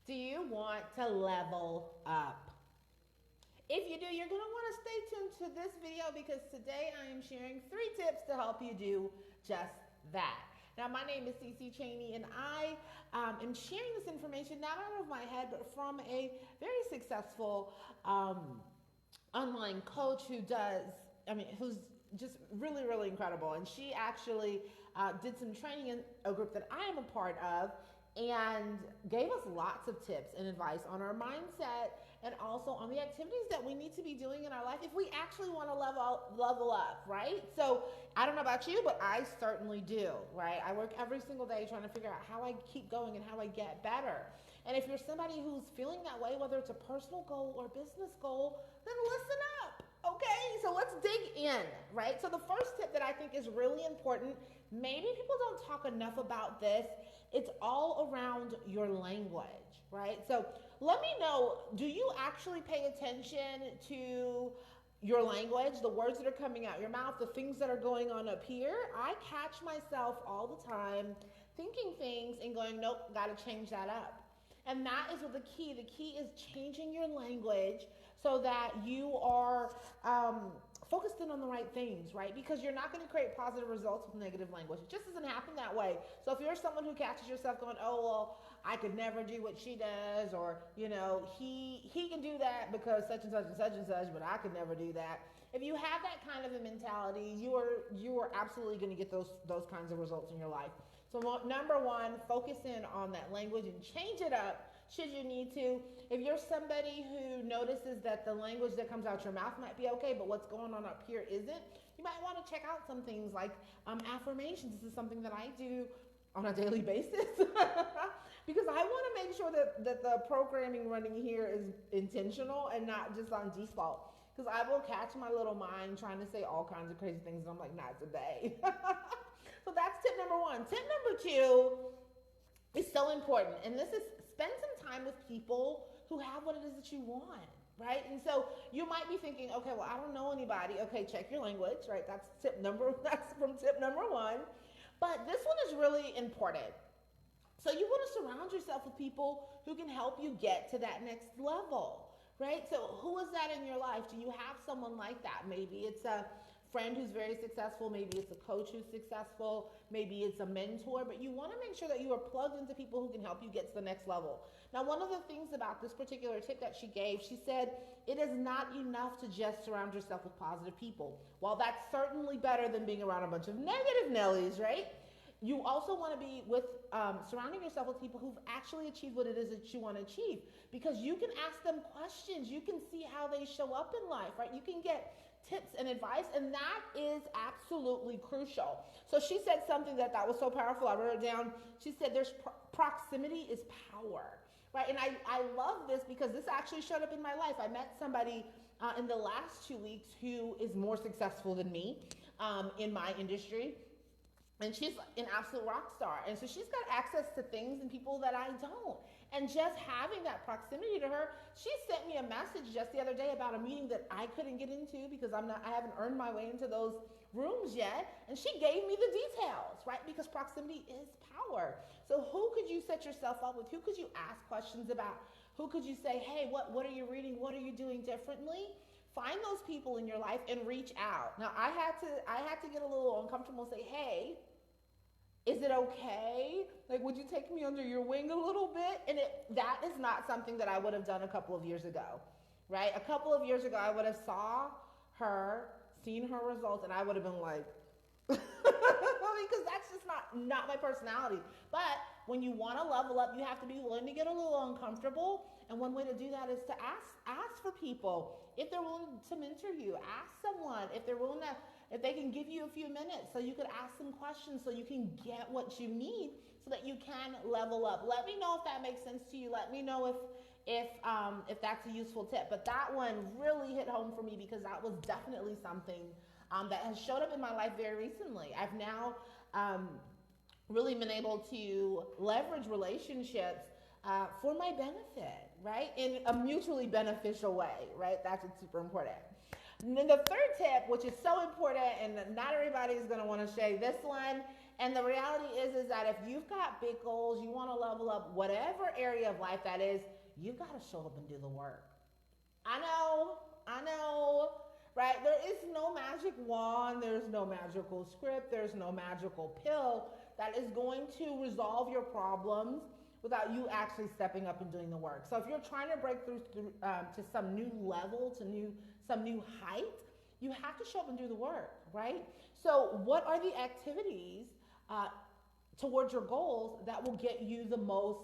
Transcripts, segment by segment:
Do you want to level up? If you do, you're going to want to stay tuned to this video because today I am sharing 3 tips to help you do just that. Now, my name is Cici, and I am sharing this information not out of my head, but from a very successful online coach who's just really, really incredible. And she actually did some training in a group that I am a part of and gave us lots of tips and advice on our mindset and also on the activities that we need to be doing in our life if we actually want to level up, right? So I don't know about you, but I certainly do, right? I work every single day trying to figure out how I keep going and how I get better. And if you're somebody who's feeling that way, whether it's a personal goal or business goal, then listen up. Okay, so let's dig in, right? So the first tip that I think is really important, maybe people don't talk enough about this, it's all around your language, right? So let me know, do you actually pay attention to your language, the words that are coming out your mouth, the things that are going on up here? I catch myself all the time thinking things and going, nope, got to change that up. And that is what the key. The key is changing your language so that you are focused in on the right things, right? Because you're not going to create positive results with negative language. It just doesn't happen that way. So if you're someone who catches yourself going, oh, well, I could never do what she does, or, you know, he can do that because such and such and such and such, but I could never do that. If you have that kind of a mentality, you are absolutely going to get those kinds of results in your life. So number one, focus in on that language and change it up should you need to. If you're somebody who notices that the language that comes out your mouth might be okay, but what's going on up here isn't, you might want to check out some things like affirmations. This is something that I do on a daily basis because I want to make sure that the programming running here is intentional and not just on default. Because I will catch my little mind trying to say all kinds of crazy things, and I'm like, not today. So that's tip number one. Tip number two is so important, and this is spend some time with people who have what it is that you want, right? And so you might be thinking, okay, well, I don't know anybody. Okay, check your language, right? That's from tip number one. But this one is really important. So you want to surround yourself with people who can help you get to that next level, right? So who is that in your life? Do you have someone like that? Maybe it's a friend who's very successful, maybe it's a coach who's successful, maybe it's a mentor, but you want to make sure that you are plugged into people who can help you get to the next level. Now, one of the things about this particular tip that she gave, she said, it is not enough to just surround yourself with positive people. While that's certainly better than being around a bunch of negative Nellies, right? You also want to be with surrounding yourself with people who've actually achieved what it is that you want to achieve, because you can ask them questions, you can see how they show up in life, right? You can get tips and advice, and that is absolutely crucial. So she said something that was so powerful, I wrote it down. She said there's proximity is power, right? And I love this because this actually showed up in my life. I met somebody in the last 2 weeks who is more successful than me in my industry, and she's an absolute rock star. And so she's got access to things and people that I don't. And just having that proximity to her, she sent me a message just the other day about a meeting that I couldn't get into because I haven't earned my way into those rooms yet. And she gave me the details, right? Because proximity is power. So who could you set yourself up with? Who could you ask questions about? Who could you say, hey, what are you reading? What are you doing differently? Find those people in your life and reach out. Now I had to get a little uncomfortable and say, hey, is it okay? Like, would you take me under your wing a little bit? And that is not something that I would have done a couple of years ago, right? A couple of years ago, I would have seen her results, and I would have been like, because that's just not my personality. But when you want to level up, you have to be willing to get a little uncomfortable. And one way to do that is to ask for people if they're willing to mentor you. Ask someone if they can give you a few minutes so you could ask some questions so you can get what you need so that you can level up. Let me know if that makes sense to you. Let me know if that's a useful tip. But that one really hit home for me because that was definitely something that has showed up in my life very recently. I've now really been able to leverage relationships for my benefit, right? In a mutually beneficial way, right? That's what's super important. And then the third tip, which is so important, and not everybody is going to want to say this one, And the reality is that if you've got big goals, you want to level up whatever area of life that is, you've got to show up and do the work. I know, right? There is no magic wand, there's no magical script, there's no magical pill that is going to resolve your problems without you actually stepping up and doing the work. So if you're trying to break through to some new level, to some new height, you have to show up and do the work, right? So what are the activities towards your goals that will get you the most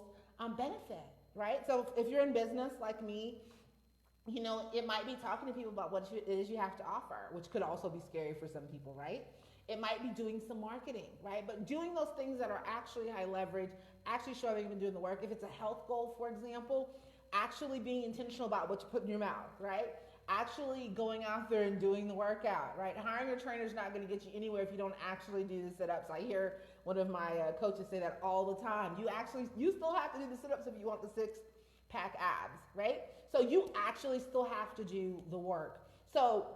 benefit, right? So if you're in business like me, you know, it might be talking to people about what it is you have to offer, which could also be scary for some people, right? It might be doing some marketing, right? But doing those things that are actually high leverage, actually showing up and doing the work. If it's a health goal, for example, actually being intentional about what you put in your mouth, right? Actually going out there and doing the workout, right? Hiring a trainer is not going to get you anywhere if you don't actually do the sit-ups. I hear one of my coaches say that all the time. You still have to do the sit-ups if you want the six-pack abs, right? So you actually still have to do the work. So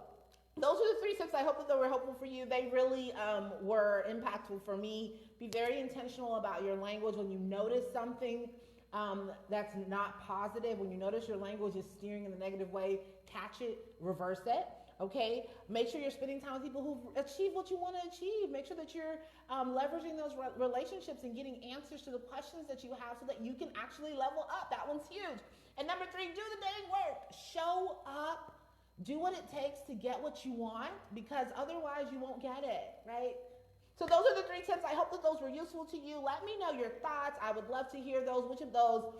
those are the 3 tips. I hope that they were helpful for you. They really were impactful for me. Be very intentional about your language when you notice something that's not positive. When you notice your language is steering in the negative way, catch it, reverse it. Okay, make sure you're spending time with people who've achieved what you want to achieve. Make sure that you're leveraging those relationships and getting answers to the questions that you have so that you can actually level up. That one's huge. And number 3, do the dang work. Show up. Do what it takes to get what you want, because otherwise you won't get it, right? So those are the 3 tips. I hope that those were useful to you. Let me know your thoughts. I would love to hear those. Which of those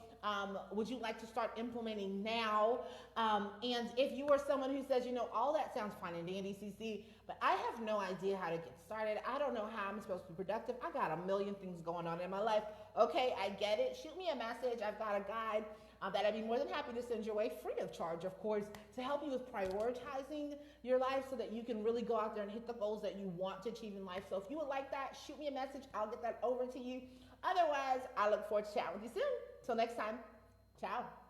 would you like to start implementing now? And if you are someone who says, you know, all that sounds fine and dandy, Cici, but I have no idea how to get started. I don't know how I'm supposed to be productive. I got a million things going on in my life. Okay, I get it. Shoot me a message. I've got a guide that I'd be more than happy to send your way, free of charge, of course, to help you with prioritizing your life so that you can really go out there and hit the goals that you want to achieve in life. So if you would like that, shoot me a message. I'll get that over to you. Otherwise, I look forward to chatting with you soon. Till next time, ciao.